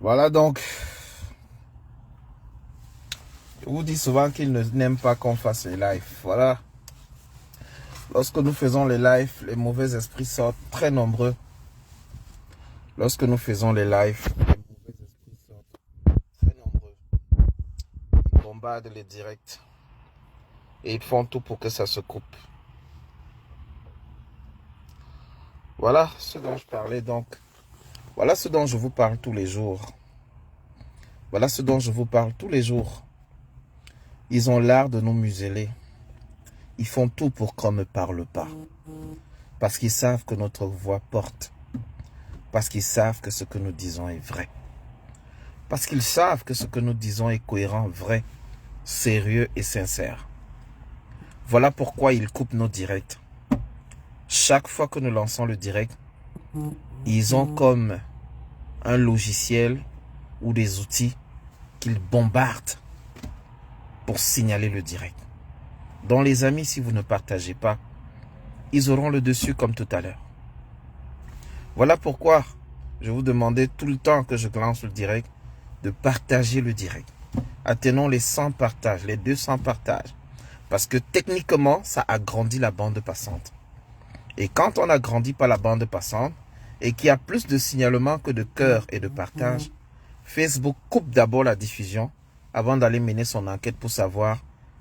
Voilà donc, je vous dis souvent qu'ils n'aiment pas qu'on fasse les lives. Voilà, lorsque nous faisons les lives, les mauvais esprits sortent très nombreux. Lorsque nous faisons les lives, les mauvais esprits sortent très nombreux. Ils bombardent les directs et ils font tout pour que ça se coupe. Voilà ce dont je parlais donc. Voilà ce dont je vous parle tous les jours. Voilà ce dont je vous parle tous les jours. Ils ont l'art de nous museler. Ils font tout pour qu'on ne parle pas. Parce qu'ils savent que notre voix porte. Parce qu'ils savent que ce que nous disons est vrai. Parce qu'ils savent que ce que nous disons est cohérent, vrai, sérieux et sincère. Voilà pourquoi ils coupent nos directs. Chaque fois que nous lançons le direct, ils ont comme un logiciel ou des outils qu'ils bombardent pour signaler le direct. Donc les amis, si vous ne partagez pas, ils auront le dessus comme tout à l'heure. Voilà pourquoi je vous demandais tout le temps que je lance le direct de partager le direct. Atteignons les 100 partages, les 200 partages. Parce que techniquement, ça agrandit la bande passante. Et quand on agrandit pas la bande passante et qu'il y a plus de signalements que de cœurs et de partages, Facebook coupe d'abord la diffusion avant d'aller mener son enquête pour savoir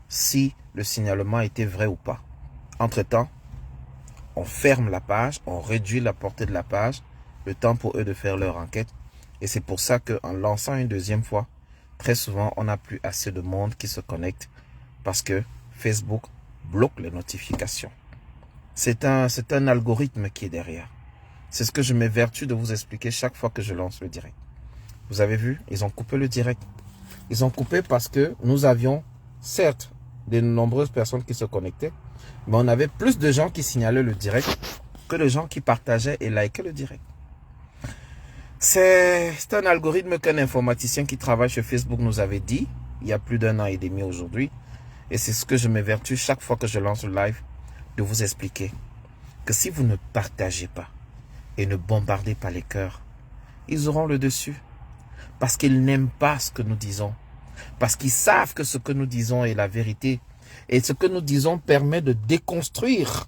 si le signalement était vrai ou pas. Entre-temps, on ferme la page, on réduit la portée de la page, le temps pour eux de faire leur enquête. Et c'est pour ça qu'en lançant une deuxième fois, très souvent, on n'a plus assez de monde qui se connecte parce que Facebook bloque les notifications. C'est un algorithme qui est derrière. C'est ce que je m'évertue de vous expliquer chaque fois que je lance le direct. Vous avez vu, ils ont coupé le direct. Ils ont coupé parce que nous avions, certes, de nombreuses personnes qui se connectaient, mais on avait plus de gens qui signalaient le direct que de gens qui partageaient et likaient le direct. C'est un algorithme qu'un informaticien qui travaille chez Facebook nous avait dit, il y a plus d'1 an et demi aujourd'hui, et c'est ce que je m'évertue chaque fois que je lance le live, de vous expliquer que si vous ne partagez pas et ne bombardez pas les cœurs, ils auront le dessus. Parce qu'ils n'aiment pas ce que nous disons. Parce qu'ils savent que ce que nous disons est la vérité. Et ce que nous disons permet de déconstruire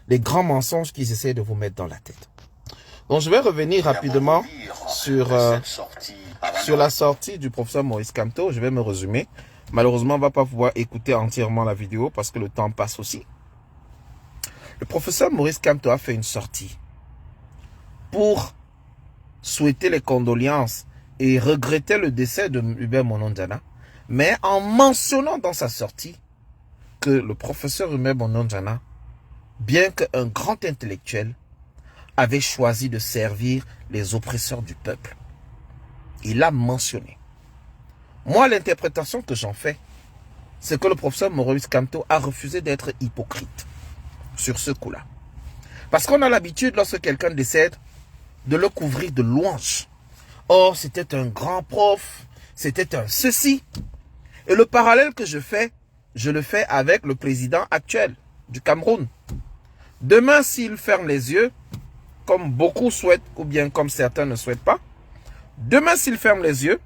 les grands mensonges qu'ils essaient de vous mettre dans la tête. Donc je vais revenir rapidement sur la sortie du professeur Maurice Kamto. Je vais me résumer. Malheureusement, on ne va pas pouvoir écouter entièrement la vidéo parce que le temps passe aussi. Le professeur Maurice Kamto a fait une sortie pour souhaiter les condoléances et regretter le décès de Hubert Monondiana, mais en mentionnant dans sa sortie que le professeur Hubert Monondiana, bien qu'un grand intellectuel, avait choisi de servir les oppresseurs du peuple. Il l'a mentionné. Moi, l'interprétation que j'en fais, c'est que le professeur Maurice Kamto a refusé d'être hypocrite sur ce coup-là. Parce qu'on a l'habitude, lorsque quelqu'un décède, de le couvrir de louanges. Oh, c'était un grand prof, c'était un ceci. Et le parallèle que je fais, je le fais avec le président actuel du Cameroun. Demain, s'il ferme les yeux, comme beaucoup souhaitent, ou bien comme certains ne souhaitent pas, demain, s'il ferme les yeux,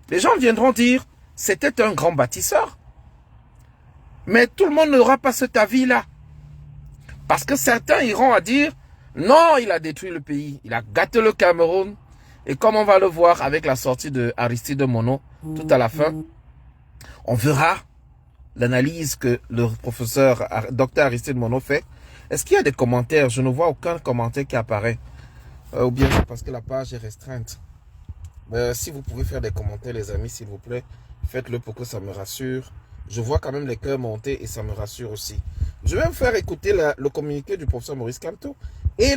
les gens viendront dire, c'était un grand bâtisseur. Mais tout le monde n'aura pas cet avis-là. Parce que certains iront à dire, non, il a détruit le pays, il a gâté le Cameroun. Et comme on va le voir avec la sortie de Aristide Mono, tout à la fin, on verra l'analyse que le professeur Dr Aristide Mono fait. Est-ce qu'il y a des commentaires? Je ne vois aucun commentaire qui apparaît. Ou bien c'est parce que la page est restreinte. Si vous pouvez faire des commentaires, les amis, s'il vous plaît, faites-le pour que ça me rassure. Je vois quand même les cœurs monter et ça me rassure aussi. Je vais me faire écouter le communiqué du professeur Maurice Kamto et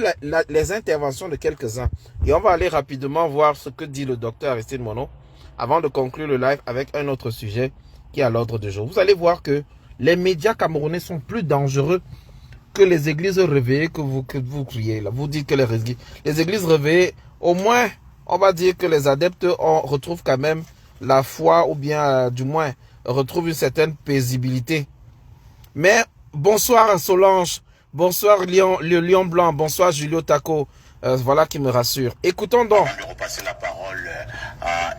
les interventions de quelques-uns. Et on va aller rapidement voir ce que dit le docteur Aristide Mono avant de conclure le live avec un autre sujet qui est à l'ordre du jour. Vous allez voir que les médias camerounais sont plus dangereux que les églises réveillées que vous criez. Là. Vous dites que les églises réveillées, au moins, on va dire que les adeptes retrouvent quand même la foi ou bien du moins retrouvent une certaine paisibilité. Mais bonsoir Solange, bonsoir le Lion Blanc, bonsoir Julio Taco, voilà qui me rassure. Écoutons donc. Avant de repasser la parole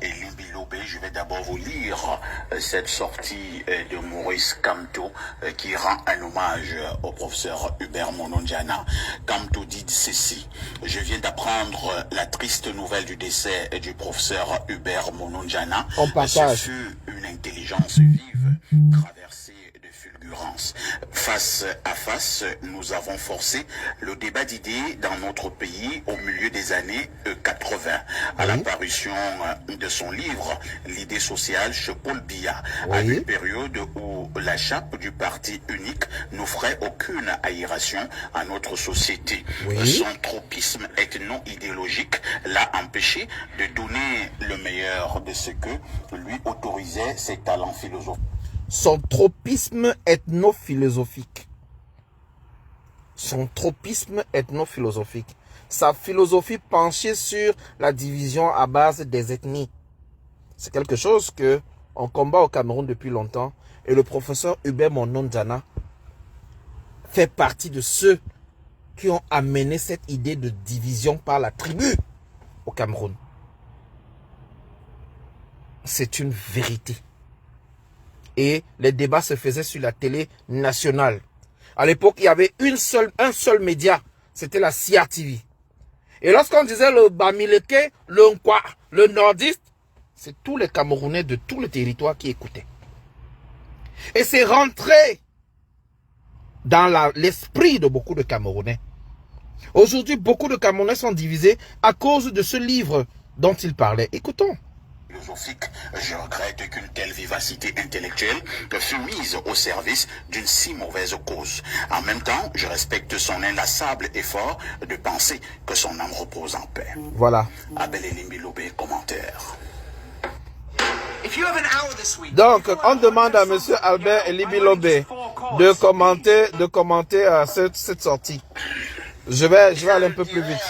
Elimbi Lobé. Je vais d'abord vous lire cette sortie de Maurice Kamto qui rend un hommage au professeur Hubert Monondiana. Kamto dit ceci: je viens d'apprendre la triste nouvelle du décès du professeur Hubert Monondiana. On partage. Ce fut une intelligence vive, traversée de fulgurance. Face à face, nous avons forcé le débat d'idées dans notre pays au milieu des années 80, à l'apparition de son livre L'idée sociale chez Paul Biya, à une période où la chape du parti unique n'offrait aucune aération à notre société. Son tropisme ethno-idéologique l'a empêché de donner le meilleur de ce que lui autorisaient ses talents philosophiques. Son tropisme ethno-philosophique. Son tropisme ethno-philosophique. Sa philosophie penchée sur la division à base des ethnies. C'est quelque chose que on combat au Cameroun depuis longtemps. Et le professeur Hubert Monondiana fait partie de ceux qui ont amené cette idée de division par la tribu au Cameroun. C'est une vérité. Et les débats se faisaient sur la télé nationale. À l'époque, il y avait un seul média. C'était la CRTV. Et lorsqu'on disait le Bamileke, le Nkwa, le Nordiste, c'est tous les Camerounais de tout le territoire qui écoutaient. Et c'est rentré dans l'esprit de beaucoup de Camerounais. Aujourd'hui, beaucoup de Camerounais sont divisés à cause de ce livre dont il parlait. Écoutons. Philosophique, je regrette qu'une telle vivacité intellectuelle fût mise au service d'une si mauvaise cause. En même temps, je respecte son inlassable effort de penser que son âme repose en paix. Voilà. Abel Elimbi Lobé, commentaire. Donc, on demande à M. Albert Elimbi Lobé de commenter cette sortie. Je vais aller un peu plus vite.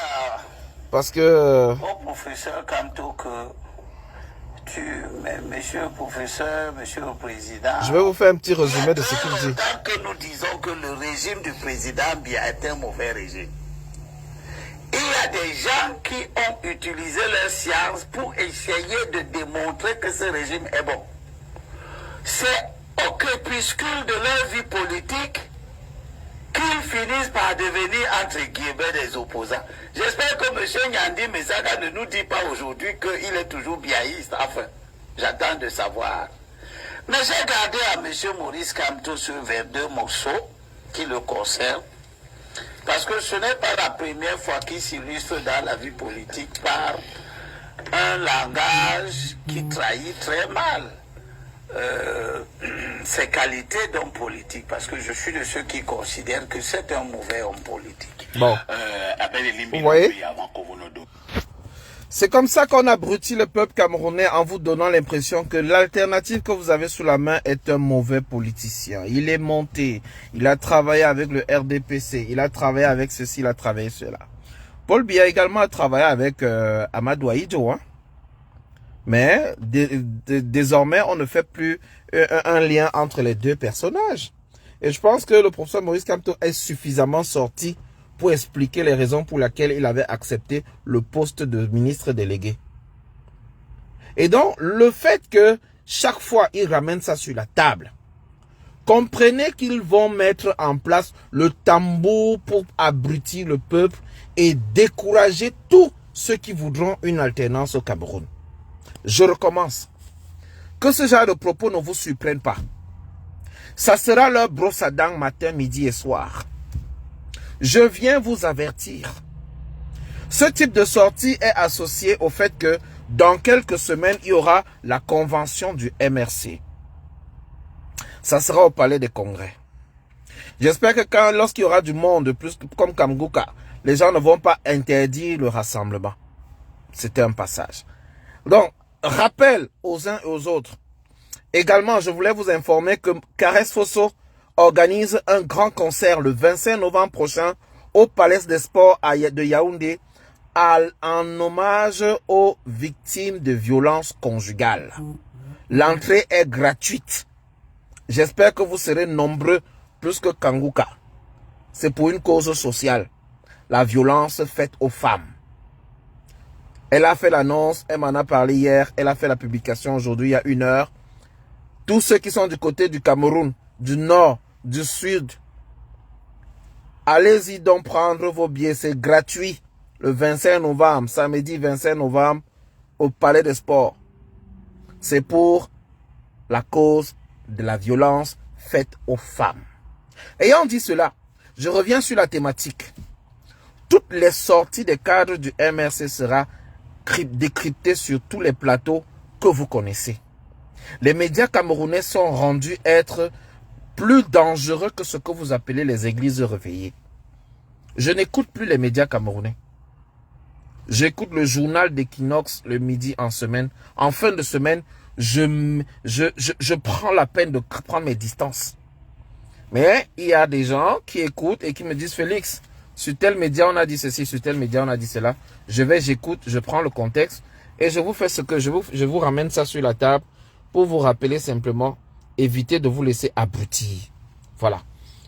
Parce que... Au professeur Kamto monsieur le professeur, monsieur le président... Je vais vous faire un petit résumé de ce qu'il dit. Tant que nous disons que le régime du président Biya est un mauvais régime, il y a des gens qui ont utilisé leur science pour essayer de démontrer que ce régime est bon. C'est au crépuscule de leur vie politique qu'ils finissent par devenir entre guillemets des opposants. J'espère que M. Nyandi Mesaka ne nous dit pas aujourd'hui qu'il est toujours biaïste. Enfin, j'attends de savoir. Mais j'ai gardé à M. Maurice Kamto sur 22 morceaux qui le concernent. Parce que ce n'est pas la première fois qu'il s'illustre dans la vie politique par un langage qui trahit très mal ses qualités d'homme politique, parce que je suis de ceux qui considèrent que c'est un mauvais homme politique. Bon, vous voyez, c'est comme ça qu'on abrutit le peuple camerounais en vous donnant l'impression que l'alternative que vous avez sous la main est un mauvais politicien. Il est monté, il a travaillé avec le RDPC, il a travaillé avec ceci, il a travaillé cela. Paul Biya également a travaillé avec Amadou Ahidjo, hein. Mais désormais, on ne fait plus un lien entre les deux personnages. Et je pense que le professeur Maurice Kamto est suffisamment sorti pour expliquer les raisons pour lesquelles il avait accepté le poste de ministre délégué. Et donc, le fait que chaque fois, il ramène ça sur la table, comprenez qu'ils vont mettre en place le tambour pour abrutir le peuple et décourager tous ceux qui voudront une alternance au Cameroun. Je recommence. Que ce genre de propos ne vous surprenne pas. Ça sera leur brosse à dents matin, midi et soir. Je viens vous avertir. Ce type de sortie est associé au fait que dans quelques semaines, il y aura la convention du MRC. Ça sera au palais des congrès. J'espère que lorsqu'il y aura du monde, plus comme Kamgouka, les gens ne vont pas interdire le rassemblement. C'était un passage. Donc, rappel aux uns et aux autres. Également, je voulais vous informer que Caresse Fosso organise un grand concert le 25 novembre prochain au Palais des Sports de Yaoundé en hommage aux victimes de violences conjugales. L'entrée est gratuite. J'espère que vous serez nombreux plus que Kanguka. C'est pour une cause sociale. La violence faite aux femmes. Elle a fait l'annonce, elle m'en a parlé hier, elle a fait la publication aujourd'hui, il y a 1 heure. Tous ceux qui sont du côté du Cameroun, du nord, du sud, allez-y donc prendre vos billets, c'est gratuit. Le 25 novembre, samedi 25 novembre, au Palais des Sports. C'est pour la cause de la violence faite aux femmes. Ayant dit cela, je reviens sur la thématique. Toutes les sorties des cadres du MRC sera décryptées sur tous les plateaux que vous connaissez. Les médias camerounais sont rendus être plus dangereux que ce que vous appelez les églises réveillées. Je n'écoute plus les médias camerounais. J'écoute le journal d'Equinox le midi en semaine. En fin de semaine, je prends la peine de prendre mes distances. Mais il y a des gens qui écoutent et qui me disent, Félix, sur tel média on a dit ceci, sur tel média on a dit cela. J'écoute, je prends le contexte et je vous fais ce que je vous ramène ça sur la table pour vous rappeler simplement, éviter de vous laisser abrutir. Voilà.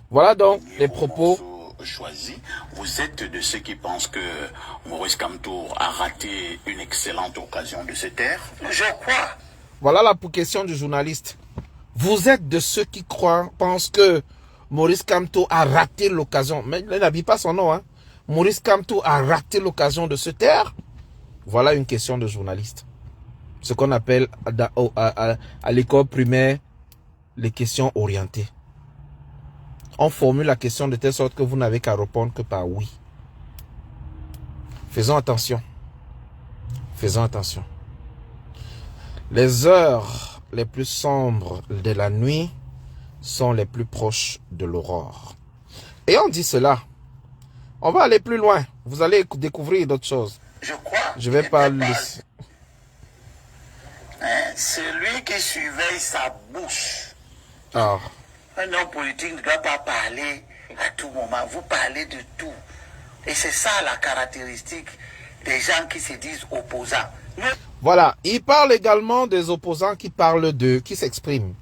Voilà donc les propos choisi. Vous êtes de ceux qui pensent que Maurice Kamto a raté une excellente occasion de se taire? Je crois. Voilà la question du journaliste. Vous êtes de ceux qui pensent que Maurice Kamto a raté l'occasion. Mais il n'habille pas son nom. Hein. Maurice Kamto a raté l'occasion de se taire. Voilà une question de journaliste. Ce qu'on appelle à l'école primaire les questions orientées. On formule la question de telle sorte que vous n'avez qu'à répondre que par oui. Faisons attention. Faisons attention. Les heures les plus sombres de la nuit sont les plus proches de l'aurore. Et on dit cela. On va aller plus loin. Vous allez découvrir d'autres choses. Je crois. Je vais pas le... Celui qui surveille sa bouche. Ah. Un homme politique ne doit pas parler à tout moment. Vous parlez de tout. Et c'est ça la caractéristique des gens qui se disent opposants. Voilà. Il parle également des opposants qui parlent d'eux, qui s'expriment.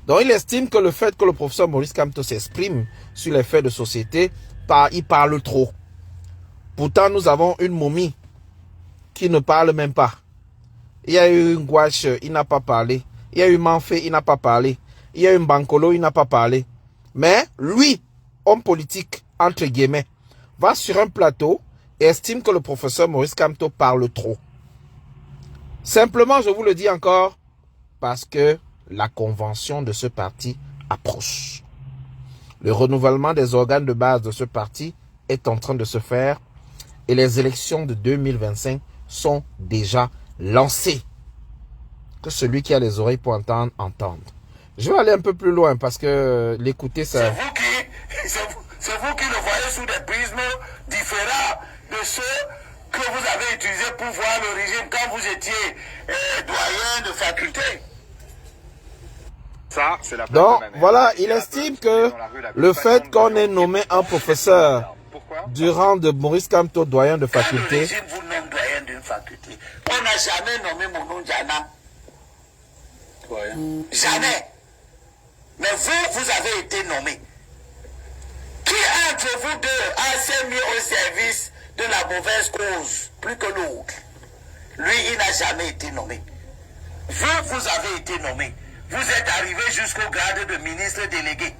Donc il estime que le fait que le professeur Maurice Kamto s'exprime sur les faits de société, il parle trop. Pourtant, nous avons une momie qui ne parle même pas. Il y a eu une gouache, il n'a pas parlé. Il y a eu Manfé, il n'a pas parlé. Il y a eu Bankolo, il n'a pas parlé. Mais lui, homme politique, entre guillemets, va sur un plateau et estime que le professeur Maurice Kamto parle trop. Simplement, je vous le dis encore, parce que la convention de ce parti approche. Le renouvellement des organes de base de ce parti est en train de se faire et les élections de 2025 sont déjà lancées. Que celui qui a les oreilles pour entendre, entende. Je vais aller un peu plus loin parce que l'écouter, ça... C'est vous qui le voyez sous des prismes différents de ceux que vous avez utilisés pour voir le régime quand vous étiez doyen de faculté. Ça, c'est la Donc, voilà, il estime que le fait qu'on ait nommé un professeur durant de Maurice Kamto, doyen de faculté... Quand le régime vous nomme doyen d'une faculté, on n'a jamais nommé Monon Diana. Jamais. Mais vous avez été nommé. Qui entre vous deux a mis au service de la mauvaise cause plus que l'autre? Lui, il n'a jamais été nommé. Vous avez été nommé. Vous êtes arrivé jusqu'au grade de ministre délégué.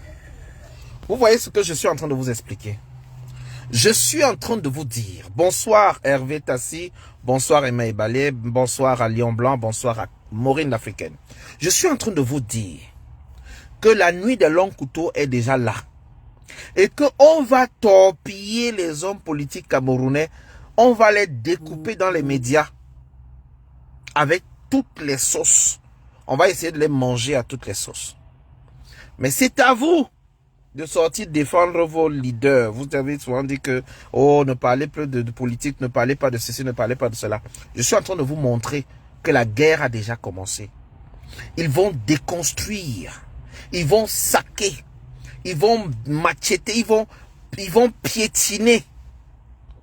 Vous voyez ce que je suis en train de vous expliquer. Je suis en train de vous dire, bonsoir Hervé Tassi, bonsoir Emma Ebalé, bonsoir à Lion Blanc, bonsoir à Maureen l'Africaine. Je suis en train de vous dire que la nuit des longs couteaux est déjà là. Et qu'on va torpiller les hommes politiques camerounais, on va les découper dans les médias avec toutes les sauces. On va essayer de les manger à toutes les sauces. Mais c'est à vous de sortir défendre vos leaders. Vous avez souvent dit que, oh, ne parlez plus de politique, ne parlez pas de ceci, ne parlez pas de cela. Je suis en train de vous montrer que la guerre a déjà commencé. Ils vont déconstruire, ils vont saquer, ils vont macheter, ils vont piétiner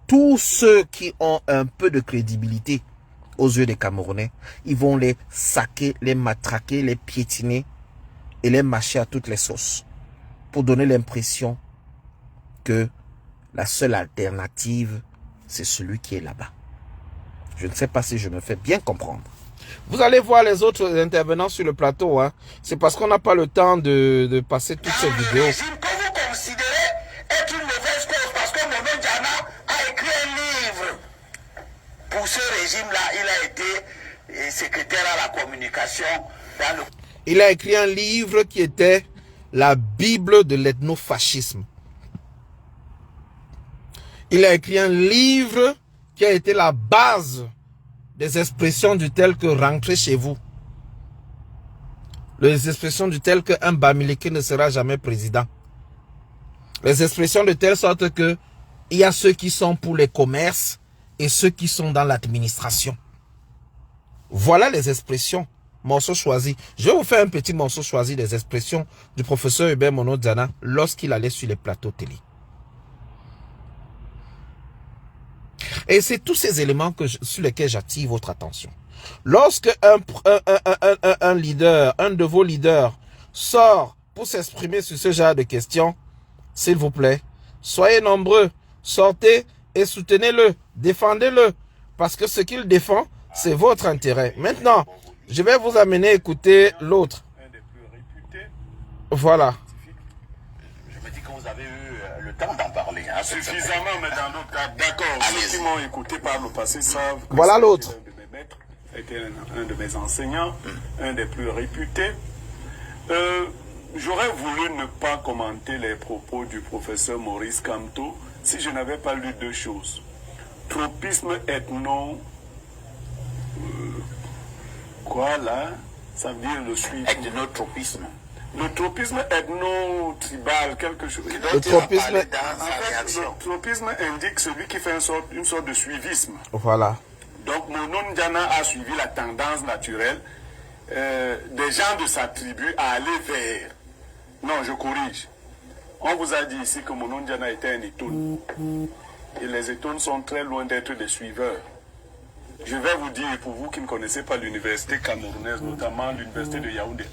tous ceux qui ont un peu de crédibilité aux yeux des Camerounais. Ils vont les saquer, les matraquer, les piétiner et les mâcher à toutes les sauces pour donner l'impression que la seule alternative, c'est celui qui est là-bas. Je ne sais pas si je me fais bien comprendre. Vous allez voir les autres intervenants sur le plateau. Hein. C'est parce qu'on n'a pas le temps de passer toutes ces vidéos. Le régime que vous considérez est une mauvaise cause parce que Mono Diana a écrit un livre. Pour ce régime-là, il a été secrétaire à la communication dans le... Il a écrit un livre qui était la Bible de l'ethnofascisme. Il a écrit un livre qui a été la base des expressions du tel que rentrer chez vous. Les expressions du tel que un Bamileke ne sera jamais président. Les expressions de telle sorte que il y a ceux qui sont pour les commerces et ceux qui sont dans l'administration. Voilà les expressions. Morceau choisi. Je vais vous faire un petit morceau choisi des expressions du professeur Hubert Mono Diana lorsqu'il allait sur les plateaux télé. Et c'est tous ces éléments sur lesquels j'attire votre attention. Lorsque un leader, un de vos leaders sort pour s'exprimer sur ce genre de questions, s'il vous plaît, soyez nombreux, sortez et soutenez-le, défendez-le. Parce que ce qu'il défend, c'est votre intérêt. Maintenant, je vais vous amener écouter l'autre. Un des plus réputés. Voilà. Je me dis que vous avez eu le temps d'en parler. Hein, Suffisamment, mais dans d'autres cas, d'accord. Ceux qui m'ont écouté par le passé savent que voilà l'autre. un de mes maîtres, était un de mes enseignants, un des plus réputés. J'aurais voulu ne pas commenter les propos du professeur Maurice Kamto si je n'avais pas lu deux choses. Tropisme ethno... quoi là? Ça veut dire le suivi. Ethnotropisme. Le tropisme ethno-tribal, quelque chose. Le tropisme, dans En sa fait, réaction. le tropisme indique celui qui fait une sorte de suivisme. voilà. Donc Mono Diana a suivi la tendance naturelle des gens de sa tribu à aller vers... Non, je corrige. On vous a dit ici que Mono Diana était un étone. Et les étones sont très loin d'être des suiveurs. Je vais vous dire, pour vous qui ne connaissez pas l'université camerounaise, notamment l'université de Yaoundé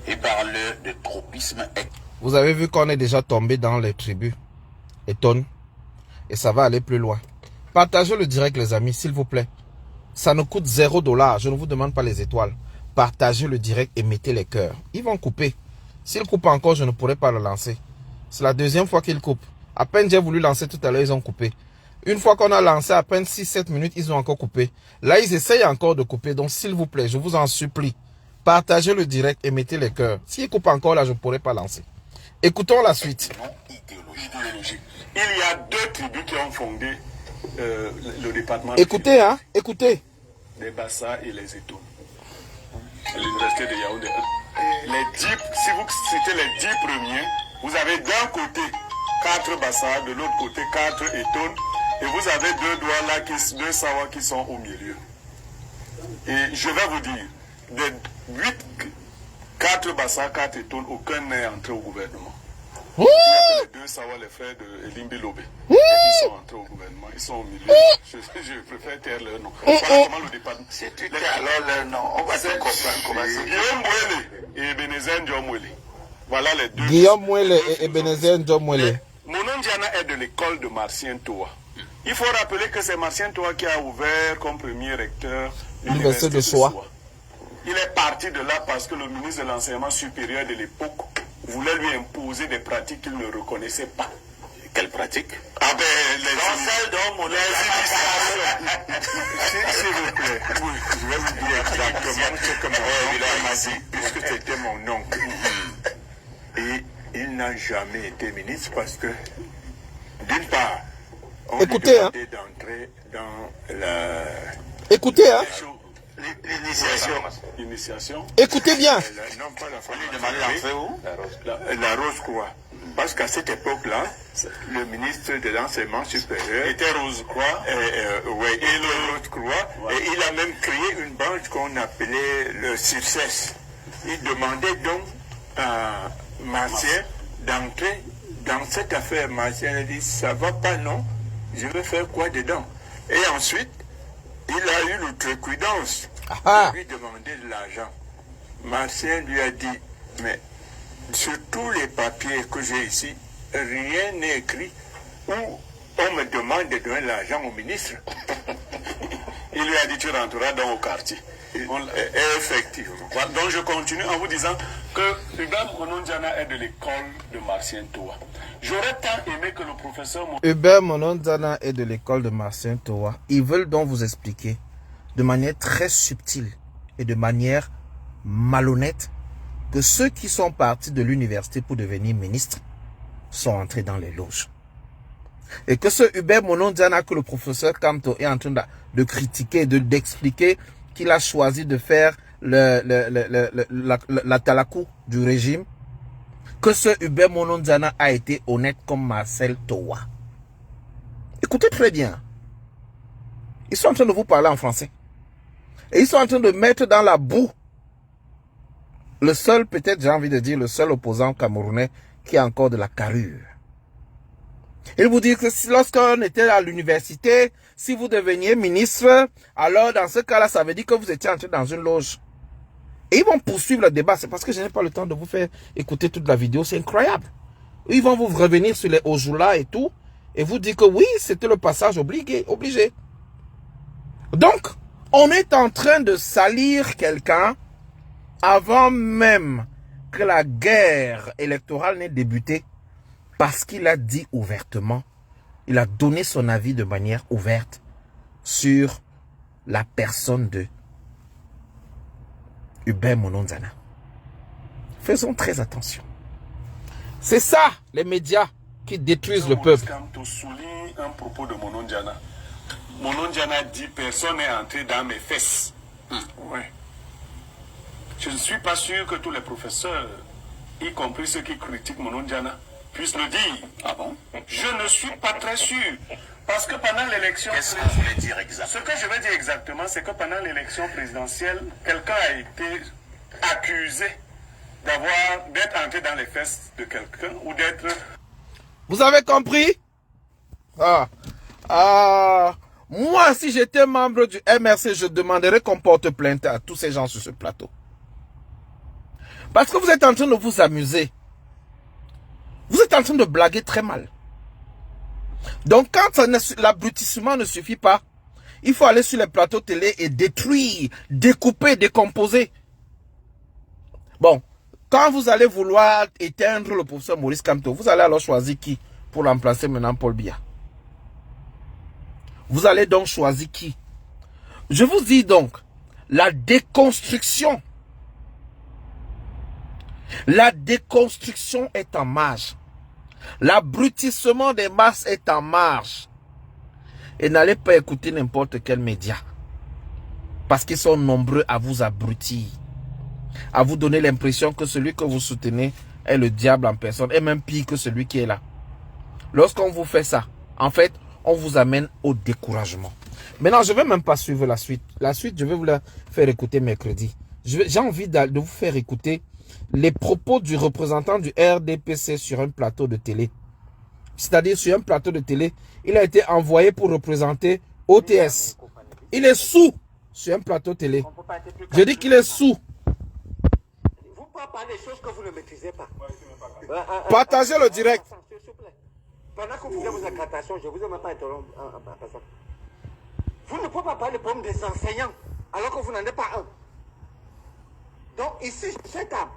1. Et parle de tropisme. Vous avez vu qu'on est déjà tombé dans les tribus étonnes. Et ça va aller plus loin. Partagez le direct, les amis, s'il vous plaît. Ça nous coûte $0. Je ne vous demande pas les étoiles. Partagez le direct et mettez les cœurs. Ils vont couper. S'ils coupent encore, je ne pourrai pas le lancer. C'est la deuxième fois qu'ils coupent. À peine j'ai voulu lancer tout à l'heure, ils ont coupé. Une fois qu'on a lancé à peine 6-7 minutes, ils ont encore coupé. Là, ils essayent encore de couper. Donc, s'il vous plaît, je vous en supplie, partagez le direct et mettez les cœurs. S'ils coupent encore, là, je ne pourrai pas lancer. Écoutons la suite. Idéologie. Il y a deux tribus qui ont fondé le département. Écoutez, hein, écoutez. Les Bassa et les Étones. À l'université de Yaoundé. Si vous citez les 10 premiers, vous avez d'un côté 4 Bassa, de l'autre côté 4 Étones, et vous avez deux doigts là, deux Sawa qui sont au milieu. Et je vais vous dire, des 4 Bassa, 4 Étones, aucun n'est entré au gouvernement. Il y a que les deux Sawa, les frères de Elimbi Lobé, qui sont entrés au gouvernement, ils sont au milieu. Je préfère taire leur nom. Voilà comment le département. Si tu tais alors leur nom, on va se comprendre comment c'est. Guillaume Mouele et Ebenezer Ndiomouele. Voilà les deux. Guillaume Mouele et Ebenezer Ndiomouele. Mono Diana est de l'école de Martien Toa. Il faut rappeler que c'est Martien Toa qui a ouvert comme premier recteur l'université de Soa. Il est parti de là parce que le ministre de l'enseignement supérieur de l'époque voulait lui imposer des pratiques qu'il ne reconnaissait pas. Quelle pratique? Ah ben, les S'il vous plaît, oui, je vais vous dire exactement ce que mon oncle m'a dit, puisque c'était mon oncle. Et il n'a jamais été ministre parce que, d'une part, on écoutez, lui demandait d'entrer dans la... Écoutez, hein. L'initiation. Écoutez bien. Non, pas la famille. La Rose-Croix. Parce qu'à cette époque-là, le ministre de l'enseignement supérieur était Rose-Croix. Oui, et le Rose-Croix. Ouais. Et il a même créé une branche qu'on appelait le CIRCES. Il demandait donc à Martien d'entrer dans cette affaire. Martien a dit, ça va pas, non? Je vais faire quoi dedans? Et ensuite, il a eu l'outrecuidance de lui demander de l'argent. Martien lui a dit, mais sur tous les papiers que j'ai ici, rien n'est écrit où on me demande de donner l'argent au ministre. Il lui a dit tu rentreras dans au quartier. Effectivement. Voilà, donc je continue en vous disant que Hubert Monondiana est de l'école de Martien Toa. J'aurais tant aimé que le professeur... Hubert Monondiana est de l'école de Martien Toa. Ils veulent donc vous expliquer de manière très subtile et de manière malhonnête que ceux qui sont partis de l'université pour devenir ministres sont entrés dans les loges. Et que ce Hubert Monondiana que le professeur Kamto est en train de critiquer, d'expliquer qu'il a choisi de faire la talakou du régime, que ce Hubert Monondiana a été honnête comme Marcel Toa. Écoutez très bien. Ils sont en train de vous parler en français. Et ils sont en train de mettre dans la boue le seul, peut-être j'ai envie de dire, le seul opposant camerounais qui a encore de la carrure. Il vous dit que lorsqu'on était à l'université, si vous deveniez ministre, alors dans ce cas-là, ça veut dire que vous étiez entré dans une loge. Et ils vont poursuivre le débat. C'est parce que je n'ai pas le temps de vous faire écouter toute la vidéo. C'est incroyable. Ils vont vous revenir sur les Ojula et tout. Et vous dire que oui, c'était le passage obligé. Donc, on est en train de salir quelqu'un avant même que la guerre électorale n'ait débuté. Parce qu'il a dit ouvertement, il a donné son avis de manière ouverte sur la personne de Hubert Monondiana. Faisons très attention. C'est ça, les médias qui détruisent le peuple. Kamto souligne un propos de Monondiana. Monondiana dit personne n'est entré dans mes fesses. Ouais. Je ne suis pas sûr que tous les professeurs, y compris ceux qui critiquent Monondiana, puissent le dire. Ah bon? Je ne suis pas très sûr. Parce que pendant l'élection... Qu'est-ce que vous voulez dire exactement? Ce que je veux dire exactement, c'est que pendant l'élection présidentielle, quelqu'un a été accusé d'être entré dans les fesses de quelqu'un ou d'être... Vous avez compris? Moi, si j'étais membre du MRC, je demanderais qu'on porte plainte à tous ces gens sur ce plateau. Parce que vous êtes en train de vous amuser. Vous êtes en train de blaguer très mal. Donc, quand l'abrutissement ne suffit pas, il faut aller sur les plateaux télé et détruire, découper, décomposer. Bon, quand vous allez vouloir éteindre le professeur Maurice Kamto, vous allez alors choisir qui pour remplacer maintenant Paul Biya? Vous allez donc choisir qui? Je vous dis donc, la déconstruction est en marche. L'abrutissement des masses est en marche. Et n'allez pas écouter n'importe quel média. Parce qu'ils sont nombreux à vous abrutir. À vous donner l'impression que celui que vous soutenez est le diable en personne. Et même pire que celui qui est là. Lorsqu'on vous fait ça, en fait, on vous amène au découragement. Maintenant, je ne vais même pas suivre la suite. La suite, je vais vous la faire écouter mercredi. J'ai envie de vous faire écouter les propos du représentant du RDPC sur un plateau de télé. C'est-à-dire sur un plateau de télé, il a été envoyé pour représenter OTS. Il est sous sur un plateau télé. Je dis qu'il est sous. Vous pouvez parler des choses que vous ne maîtrisez pas. Partagez le direct. Pendant que vous faites vos incantations, je ne vous ai même pas interrompu. Vous ne pouvez pas parler des problèmes des enseignants alors que vous n'en avez pas un. Donc ici, cette âme,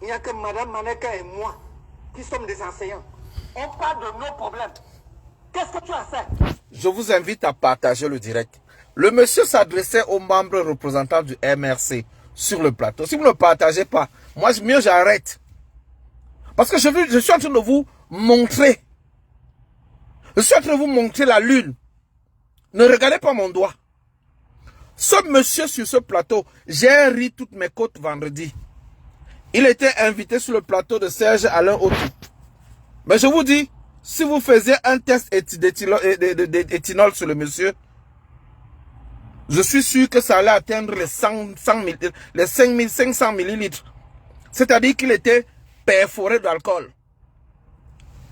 il n'y a que Madame Maneka et moi qui sommes des enseignants. On parle de nos problèmes. Qu'est-ce que tu as fait? Je vous invite à partager le direct. Le monsieur s'adressait aux membres représentants du MRC sur le plateau. Si vous ne partagez pas, moi mieux j'arrête. Parce que je suis en train de vous montrer. Je suis en train de vous montrer la lune. Ne regardez pas mon doigt. Ce monsieur sur ce plateau, j'ai ri toutes mes côtes vendredi. Il était invité sur le plateau de Serge Alain Autou. Mais je vous dis, si vous faisiez un test d'éthanol sur le monsieur, je suis sûr que ça allait atteindre les 5500 millilitres. C'est-à-dire qu'il était perforé d'alcool.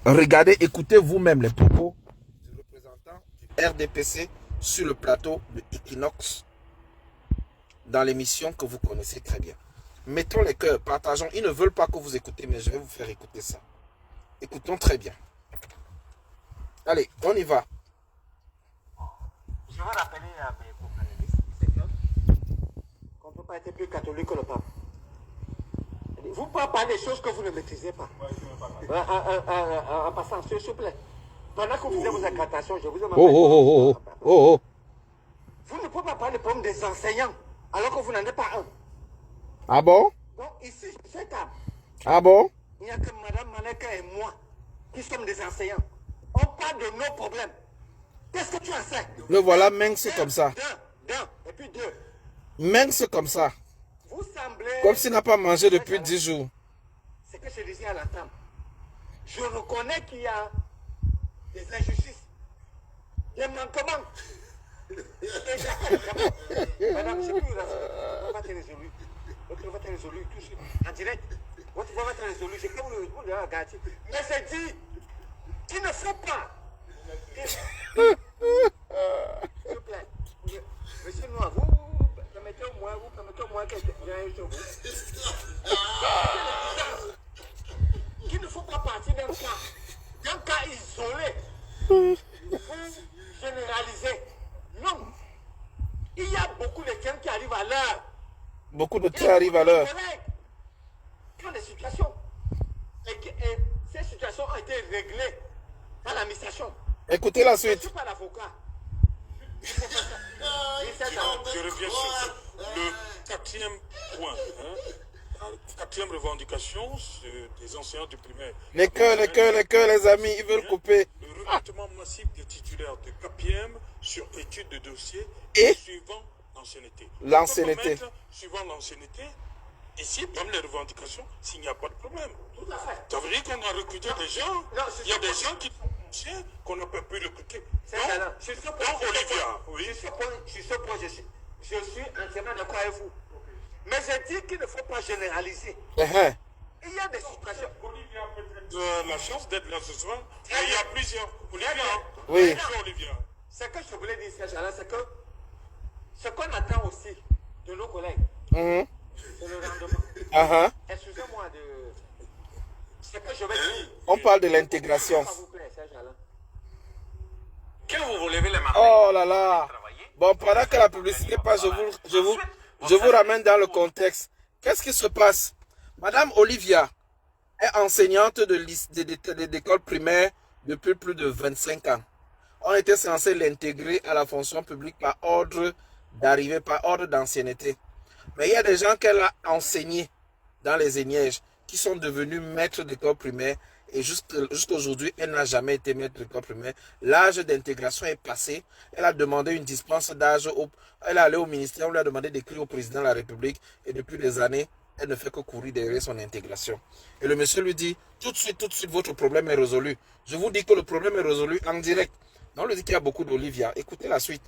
Regardez, écoutez vous-même les propos du représentant du RDPC sur le plateau de Equinox dans l'émission que vous connaissez très bien. Mettons les cœurs, partageons. Ils ne veulent pas que vous écoutez, mais je vais vous faire écouter ça. Écoutons très bien. Allez, on y va. Je veux rappeler rappeler à mes co-panélistes, c'est qu'on ne peut pas être plus catholique que le pape. Vous ne pouvez pas parler des choses que vous ne maîtrisez pas. En passant, s'il vous plaît. Pendant que vous faisiez vos incantations, je vous ai Oh. Vous ne pouvez pas parler des problèmes des enseignants, alors que vous n'en êtes pas un. Ah bon? Donc ici, c'est table. Ah bon? Il n'y a que Mme Maneka et moi qui sommes des enseignants. On parle de nos problèmes. Qu'est-ce que tu en sais? Le voilà mince comme ça. Et puis deux. Mince comme ça. Vous semblez... Comme s'il n'a pas mangé depuis 10 jours. C'est que je disais à l'entame. Je reconnais qu'il y a des injustices, des manquements. Madame, c'est plus on va être résolu. Votre va être résolu tout de suite, en direct. Votre va être résolu, c'est comme le monde de la gâte. Mais c'est dit qu'il ne faut pas. S'il vous plaît, monsieur Noir, vous permettez au moins que j'ai sur vous. Qu'il ne faut pas partir d'un cas isolé pour généraliser. Non. Il y a beaucoup de gens qui arrivent à l'heure. Beaucoup de trains arrivent à l'heure. Quand des situations, et ces situations ont été réglées par l'administration. Écoutez la Je ne suite. suis pas l'avocat. Je reviens sur le quatrième point. Quatrième revendication des enseignants du primaire. Les cœurs, les amis, ils veulent couper. Le recrutement massif des titulaires de KPM sur études de dossier Et suivant l'ancienneté. l'ancienneté. Suivant l'ancienneté, et si parmi les revendications, s'il n'y a pas de problème. Tout à fait. Ça veut dire qu'on a recruté des gens. Il y a des gens qui sont anciens qu'on n'a pas pu recruter. Sur ce point, je suis entièrement d'accord avec vous. Mais je dis qu'il ne faut pas généraliser. Il y a des situations. Olivia a peut-être la chance d'être là ce soir. Et il y a plusieurs. Olivia. Oui. Bonjour, Olivia. Ce que je voulais dire, Serge Alain, c'est que ce qu'on attend aussi de nos collègues, c'est le rendement. Excusez-moi de... Ce que je vais dire. On parle de l'intégration. S'il vous plaît, Serge Alain. Quand vous vous levez le matin, Oh là là. Bon, pendant que la publicité passe, je vous ramène dans le contexte. Qu'est-ce qui se passe? Madame Olivia est enseignante d'école primaire depuis plus de 25 ans. On était censé l'intégrer à la fonction publique par ordre d'arrivée, par ordre d'ancienneté. Mais il y a des gens qu'elle a enseignés dans les Aignièges qui sont devenus maîtres d'école primaire et jusqu'aujourd'hui, elle n'a jamais été maître d'école primaire. L'âge d'intégration est passé. Elle a demandé une dispense d'âge. Elle est allée au ministère, on lui a demandé d'écrire au président de la République et depuis des années, elle ne fait que courir derrière son intégration. Et le monsieur lui dit, tout de suite, votre problème est résolu. Je vous dis que le problème est résolu en direct. On lui dit qu'il y a beaucoup d'Olivia. Écoutez la suite.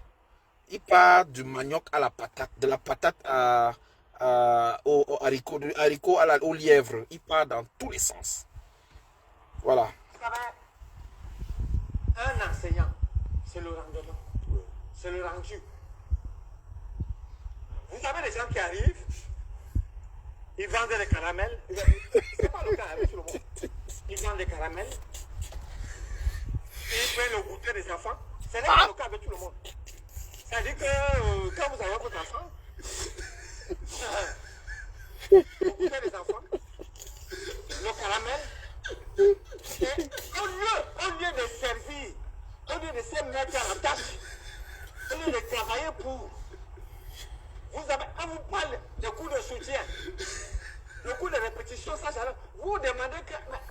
Il part du manioc à la patate, de la patate au haricot, du haricot au lièvre. Il part dans tous les sens. Voilà. Vous savez, un enseignant, c'est le rendement. C'est le rendu. Vous avez des gens qui arrivent, ils vendent des caramels. C'est pas le cas avec tout le monde. Ils vendent des caramels. Ils prennent le goûter des enfants. Ce n'est pas le cas avec tout le monde. C'est-à-dire que quand vous avez votre enfant, le goûter des enfants, le caramel, et au lieu de servir, au lieu de se mettre à la tâche, au lieu de travailler pour, vous avez, on vous parle de cours de soutien, de cours de répétition, ça, vous demandez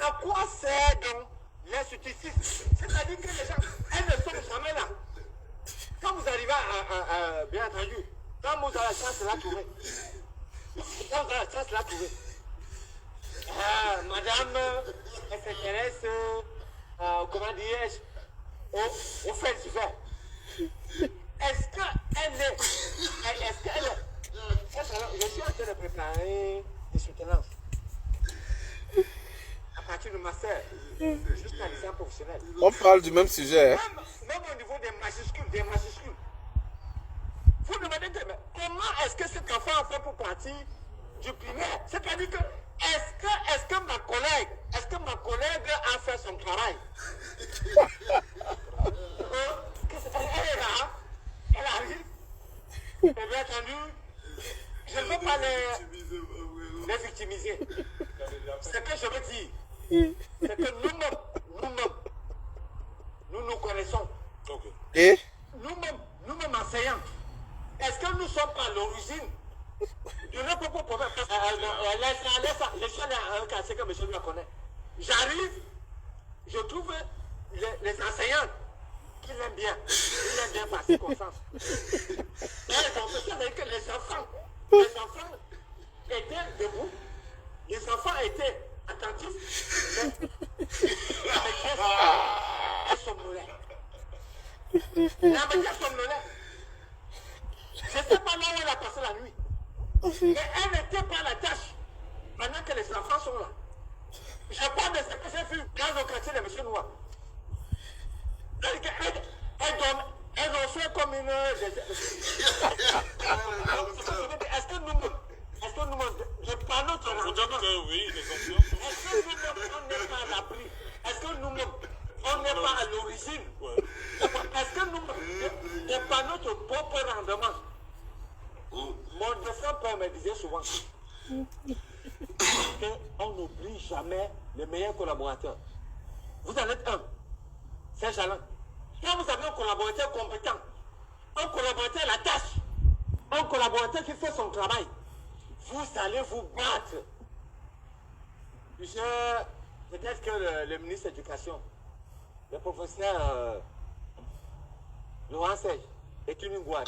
à quoi sert donc l'institution. C'est-à-dire que les gens, elles ne sont jamais là. Quand vous arrivez à bien entendu, quand vous avez la chance de la trouver, quand vous avez la chance de la trouver, madame, elle s'intéresse, comment dirais-je, au fait divers. Est-ce qu'elle est, je suis en train de préparer des soutenances. À partir de ma soeur, jusqu'à l'examen professionnel. On parle du même sujet. Même au niveau des majuscules. Vous demandez comment est-ce que cet enfant a fait pour partir du primaire? C'est-à-dire que est-ce que ma collègue a fait son travail? Elle est là, elle a Et bien entendu, je ne veux pas les victimiser. Ce que je veux dire, c'est que nous-mêmes, nous nous connaissons. Et Nous-mêmes enseignants, est-ce que nous ne sommes pas à l'origine de nos propres problèmes? C'est que monsieur la connaît. J'arrive, je trouve les enseignants qui l'aiment bien. Ils l'aiment bien par circonstance. Et donc, ça veut dire que les enfants étaient debout, les enfants étaient attentifs, mais elle somnolait. La maîtresse somnolait. Je ne sais pas là où elle a passé la nuit. Mais elle n'était pas à la tâche pendant que les enfants sont là. Je parle de ce que j'ai vu dans le quartier de M. Noir. Elle reçoit comme une... Est-ce que nous-mêmes, je parle notre rendement, Oui, les enseignants. est-ce que nous-mêmes, on n'est pas à l'abri? Est-ce que nous-mêmes, on n'est pas à l'origine? Est-ce que nous-mêmes, c'est pas notre propre rendement? Mon défunt père me disait souvent qu'on n'oublie jamais les meilleurs collaborateurs. Vous en êtes un, c'est Jalan. Quand vous avez un collaborateur compétent, un collaborateur à la tâche, un collaborateur qui fait son travail, vous allez vous battre. Peut-être que le ministre de l'Éducation, le professeur Laurent Sèche, est une boîte.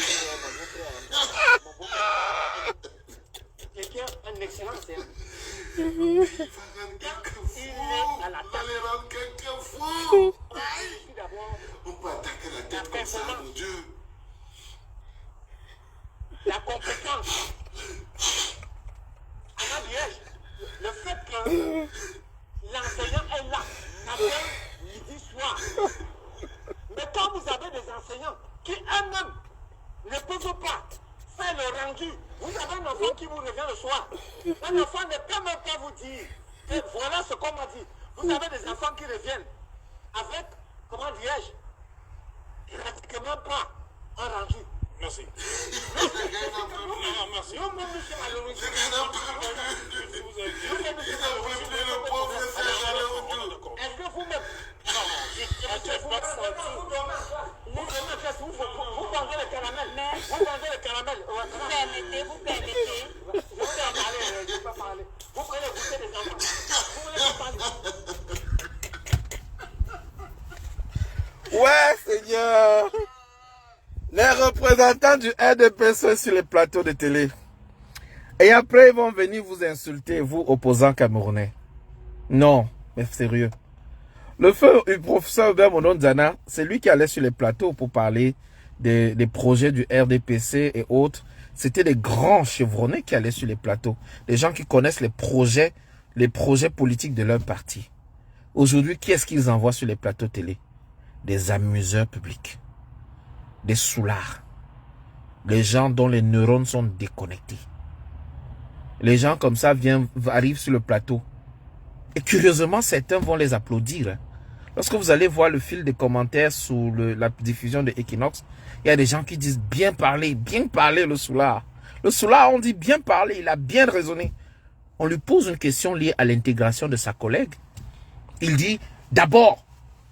Quelqu'un, un excellent enseignant. Il est à la tâche. On peut attaquer la tête comme ça, mon Dieu. La compétence. Le fait que l'enseignant est là, matin, midi, soir. Mais quand vous avez des enseignants qui eux-mêmes ne peuvent pas faire le rendu, vous avez un enfant qui vous revient le soir. Un enfant ne peut même pas vous dire. Et voilà ce qu'on m'a dit. Vous avez des enfants qui reviennent avec, comment dirais-je, pratiquement pas un rendu. Merci. Merci. Nous, nous sommes à l'origine. Est-ce que vous-même, vous vendez le caramel? Vous vendez le caramel? Vous permettez. Je vais parler, je ne vais pas parler. Vous prenez goûter des enfants. Vous voulez pas parler? ouais, Seigneur. Les représentants du RDPC sur les plateaux de télé. Et après, ils vont venir vous insulter, vous, opposants camerounais. Non, mais sérieux. Le feu du professeur Hubert Mononzana, c'est lui qui allait sur les plateaux pour parler des projets du RDPC et autres. C'était des grands chevronnés qui allaient sur les plateaux. Des gens qui connaissent les projets politiques de leur parti. Aujourd'hui, qui est-ce qu'ils envoient sur les plateaux télé? Des amuseurs publics. Des soulards. Les gens dont les neurones sont déconnectés. Les gens comme ça arrivent sur le plateau. Et curieusement, certains vont les applaudir. Lorsque vous allez voir le fil des commentaires sous la diffusion de Equinox, il y a des gens qui disent bien parler le soulard. Le soulard, on dit bien parler, il a bien raisonné. On lui pose une question liée à l'intégration de sa collègue. Il dit, d'abord,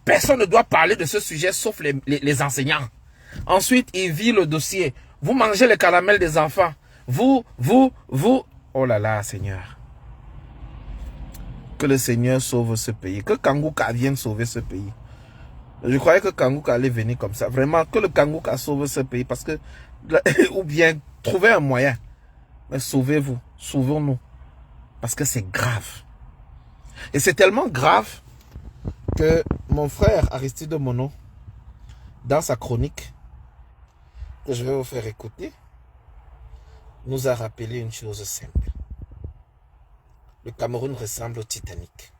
personne ne doit parler de ce sujet sauf les enseignants. Ensuite, il vit le dossier. Vous mangez le caramel des enfants. Vous. Oh là là, Seigneur. Que le Seigneur sauve ce pays. Que Kangouka vienne sauver ce pays. Je croyais que Kangouka allait venir comme ça. Vraiment, que le Kangouka sauve ce pays. Parce que, ou bien, trouvez un moyen. Mais sauvez-vous. Sauvons-nous. Parce que c'est grave. Et c'est tellement grave que mon frère Aristide Mono, dans sa chronique, que je vais vous faire écouter, nous a rappelé une chose simple. Le Cameroun ressemble au Titanic.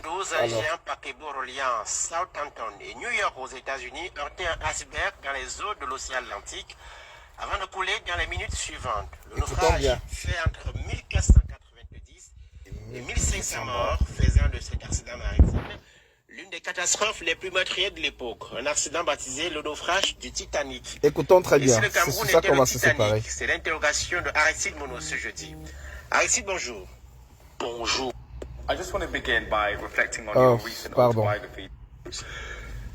12, un géant paquebot reliant Southampton et New York aux États-Unis heurtait un iceberg dans les eaux de l'océan Atlantique avant de couler dans les minutes suivantes. Le naufrage fait entre 1490 et 1500 morts, faisant de cet accident maritime L'une des catastrophes les plus meurtrières de l'époque, un accident baptisé le naufrage du Titanic. Écoutons très bien, si le Cameroun c'est ça qu'on va se Titanic, séparer. c'est l'interrogation de Aristide Mono ce jeudi. Aristide, bonjour. Bonjour. I just want to begin by reflecting on your recent autobiography.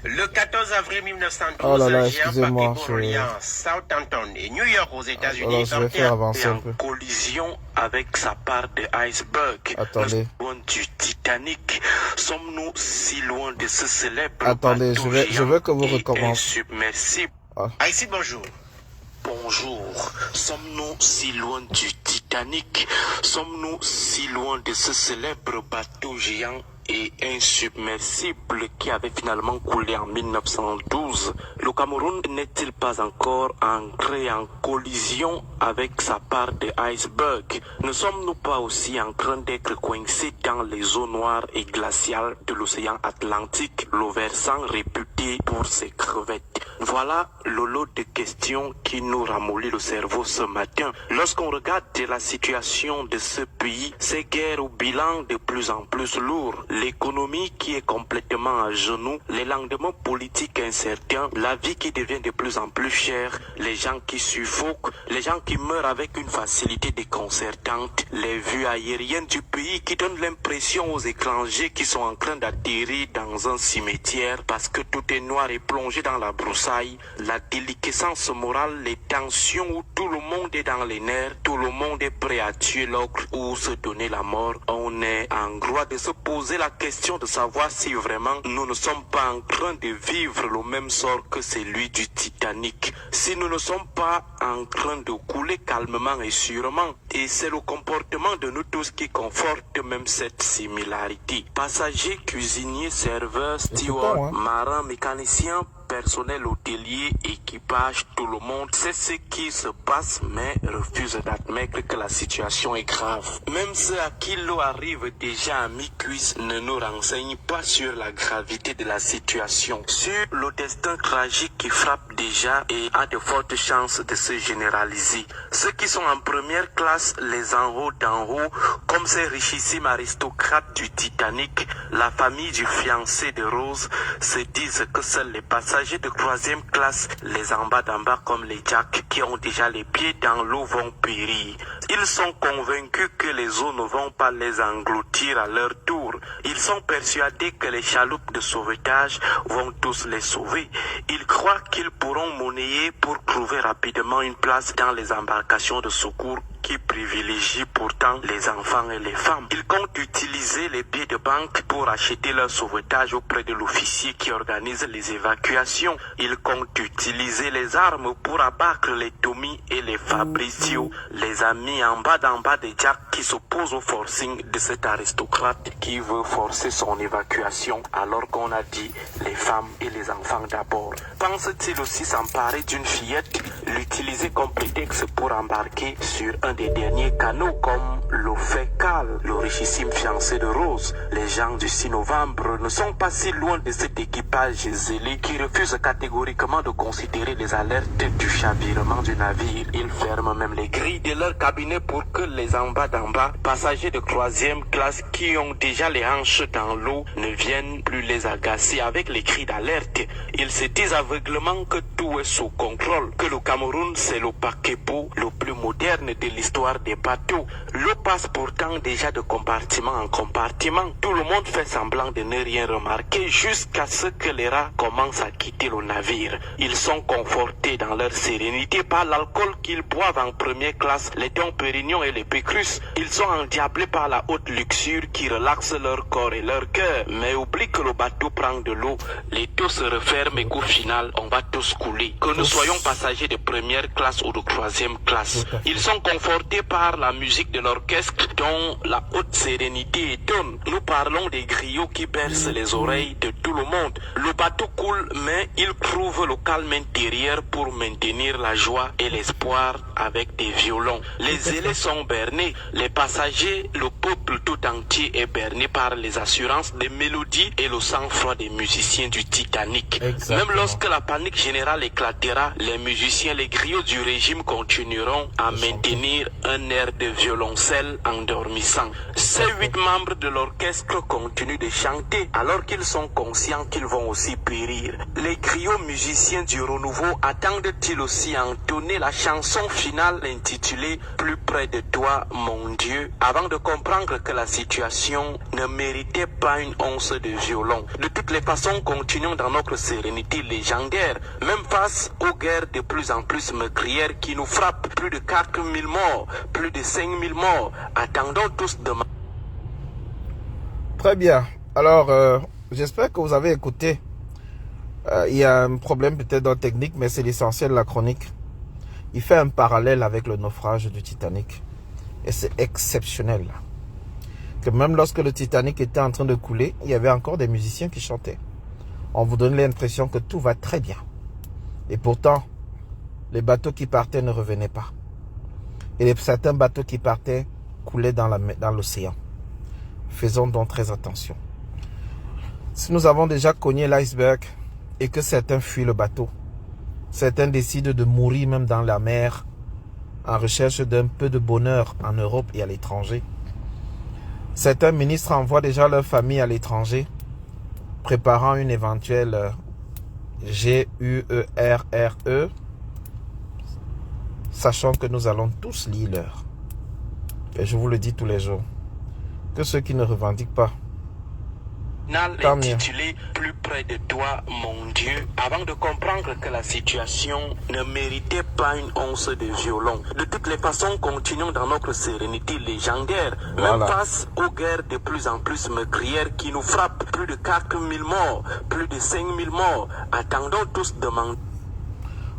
Le 14 avril 1912, un géant paquebot reliant Southampton et New York aux États-Unis est en collision avec sa part de iceberg. Attendez. Loin du Titanic, sommes-nous si loin de ce célèbre Attendez, bateau je veux que vous recommenciez. Insubmersible. Ici, bonjour. Bonjour. Sommes-nous si loin du Titanic? Sommes-nous si loin de ce célèbre bateau géant et insubmersible qui avait finalement coulé en 1912? Le Cameroun n'est-il pas encore entré en collision avec sa part de iceberg? Ne sommes-nous pas aussi en train d'être coincés dans les eaux noires et glaciales de l'océan Atlantique, le versant réputé pour ses crevettes? Voilà le lot de questions qui nous ramollit le cerveau ce matin. Lorsqu'on regarde la situation de ce pays, ces guerres au bilan de plus en plus lourd, l'économie qui est complètement à genoux, les lendemains politiques incertains, la vie qui devient de plus en plus chère, les gens qui suffoquent, les gens qui meurent avec une facilité déconcertante, les vues aériennes du pays qui donnent l'impression aux étrangers qui sont en train d'atterrir dans un cimetière parce que tout est noir et plongé dans la broussaille, la déliquescence morale, les tensions où tout le monde est dans les nerfs, tout le monde est prêt à tuer l'autre ou se donner la mort. On est en droit de se poser la question de savoir si vraiment nous ne sommes pas en train de vivre le même sort que celui du Titanic, si nous ne sommes pas en train de couler calmement et sûrement. Et c'est le comportement de nous tous qui conforte même cette similarité. Passagers, cuisiniers, serveurs, stewards, marins, mécaniciens, personnel hôtelier, équipage, tout le monde sait ce qui se passe mais refuse d'admettre que la situation est grave. Même ceux à qui l'eau arrive déjà à mi-cuisse ne nous renseignent pas sur la gravité de la situation, sur le destin tragique qui frappe déjà et a de fortes chances de se généraliser. Ceux qui sont en première classe, les en haut d'en haut, comme ces richissimes aristocrates du Titanic, la famille du fiancé de Rose, se disent que seuls les passagers de troisième classe, les en bas d'en bas comme les Jack qui ont déjà les pieds dans l'eau vont périr. Ils sont convaincus que les eaux ne vont pas les engloutir à leur tour. Ils sont persuadés que les chaloupes de sauvetage vont tous les sauver. Ils croient qu'ils pourront monnayer pour trouver rapidement une place dans les embarcations de secours qui privilégient pourtant les enfants et les femmes. Ils comptent utiliser les billets de banque pour acheter leur sauvetage auprès de l'officier qui organise les évacuations. Ils comptent utiliser les armes pour abattre les Tommy et les Fabricio, les amis en bas des Jack qui s'opposent au forcing de cet aristocrate qui veut forcer son évacuation alors qu'on a dit les femmes et les enfants d'abord. Pense-t-il aussi s'emparer d'une fillette, l'utiliser comme prétexte pour embarquer sur un des derniers canaux comme le fait Carl, le richissime fiancé de Rose? Les gens du 6 novembre ne sont pas si loin de cet équipage zélé qui refuse catégoriquement de considérer les alertes du chavirement du navire. Ils ferment même les grilles de leur cabinet pour que les en bas d'en bas, passagers de troisième classe qui ont déjà les hanches dans l'eau, ne viennent plus les agacer avec les cris d'alerte. Ils se disent aveuglement que tout est sous contrôle, que le Cameroun c'est le paquebot le plus moderne de l'histoire des bateaux. L'eau passe pourtant déjà de compartiment en compartiment. Tout le monde fait semblant de ne rien remarquer jusqu'à ce que les rats commencent à quitter le navire. Ils sont confortés dans leur sérénité par l'alcool qu'ils boivent en première classe, les Dom Pérignon et les Pécrus. Ils sont endiablés par la haute luxure qui relaxe leur corps et leur cœur, mais oublient que le bateau prend de l'eau, les taux se referment et qu'au final, on va tous couler. Que nous soyons passagers de première classe ou de troisième classe. Ils sont confortés par la musique de l'orchestre dont la haute sérénité étonne. Nous parlons des griots qui bercent les oreilles de tout le monde. Le bateau coule, mais il trouve le calme intérieur pour maintenir la joie et l'espoir avec des violons. Les zélés sont bernés, les passagers, le peuple tout entier est berné par les assurances, des mélodies et le sang-froid des musiciens du Titanic. Exactement. Même lorsque la panique générale éclatera, les musiciens, les griots du régime continueront à maintenir un air de violoncelle endormissant. Ces 8 membres de l'orchestre continuent de chanter alors qu'ils sont conscients qu'ils vont aussi périr. Les griots musiciens du renouveau attendent-ils aussi à entonner la chanson finale intitulée « Plus près de toi, mon Dieu » avant de comprendre que la situation ne méritait pas une once de violon. De toutes les façons, continuons dans notre sérénité légendaire, même face aux guerres de plus en plus meurtrières qui nous frappent. Plus de 4000 morts, plus de 5000 morts. Attendons tous demain. Très bien. Alors, j'espère que vous avez écouté. Il y a un problème peut-être dans la technique, mais c'est l'essentiel de la chronique. Il fait un parallèle avec le naufrage du Titanic. Et c'est exceptionnel. Que même lorsque le Titanic était en train de couler, il y avait encore des musiciens qui chantaient. On vous donne l'impression que tout va très bien. Et pourtant, les bateaux qui partaient ne revenaient pas. Et certains bateaux qui partaient coulaient dans l'océan. Faisons donc très attention. Si nous avons déjà cogné l'iceberg et que certains fuient le bateau, certains décident de mourir même dans la mer en recherche d'un peu de bonheur en Europe et à l'étranger. Certains ministres envoient déjà leur famille à l'étranger, préparant une éventuelle GUERRE, sachant que nous allons tous lire l'heure. Et je vous le dis tous les jours, que ceux qui ne revendiquent pas, Intitulé « Plus près de toi, mon Dieu », avant de comprendre que la situation ne méritait pas une once de violon. De toutes les façons, continuons dans notre sérénité légendaire, même face aux guerres de plus en plus meurtrières qui nous frappent. Plus de 4000 morts, plus de 5000 morts. Attendons tous demain.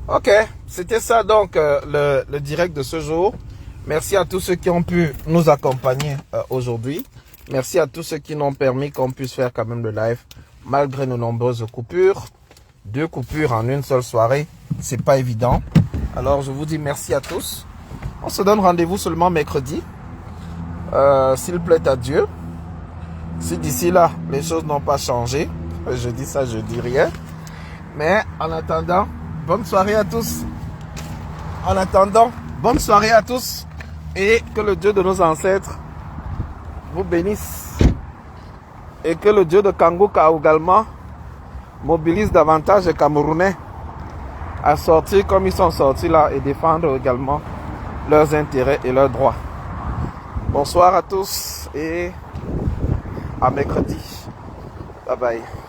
Ok, c'était ça donc le direct de ce jour. Merci à tous ceux qui ont pu nous accompagner aujourd'hui. Merci à tous ceux qui n'ont permis qu'on puisse faire quand même le live, malgré nos nombreuses coupures. 2 coupures en une seule soirée, c'est pas évident. Alors je vous dis merci à tous. On se donne rendez-vous seulement mercredi, s'il plaît à Dieu. Si d'ici là, les choses n'ont pas changé, je dis ça, je dis rien. Mais en attendant, bonne soirée à tous. En attendant, bonne soirée à tous. Et que le Dieu de nos ancêtres vous bénisse. Et que le Dieu de Kangoka également mobilise davantage les Camerounais à sortir comme ils sont sortis là et défendre également leurs intérêts et leurs droits. Bonsoir à tous et à mercredi. Bye bye.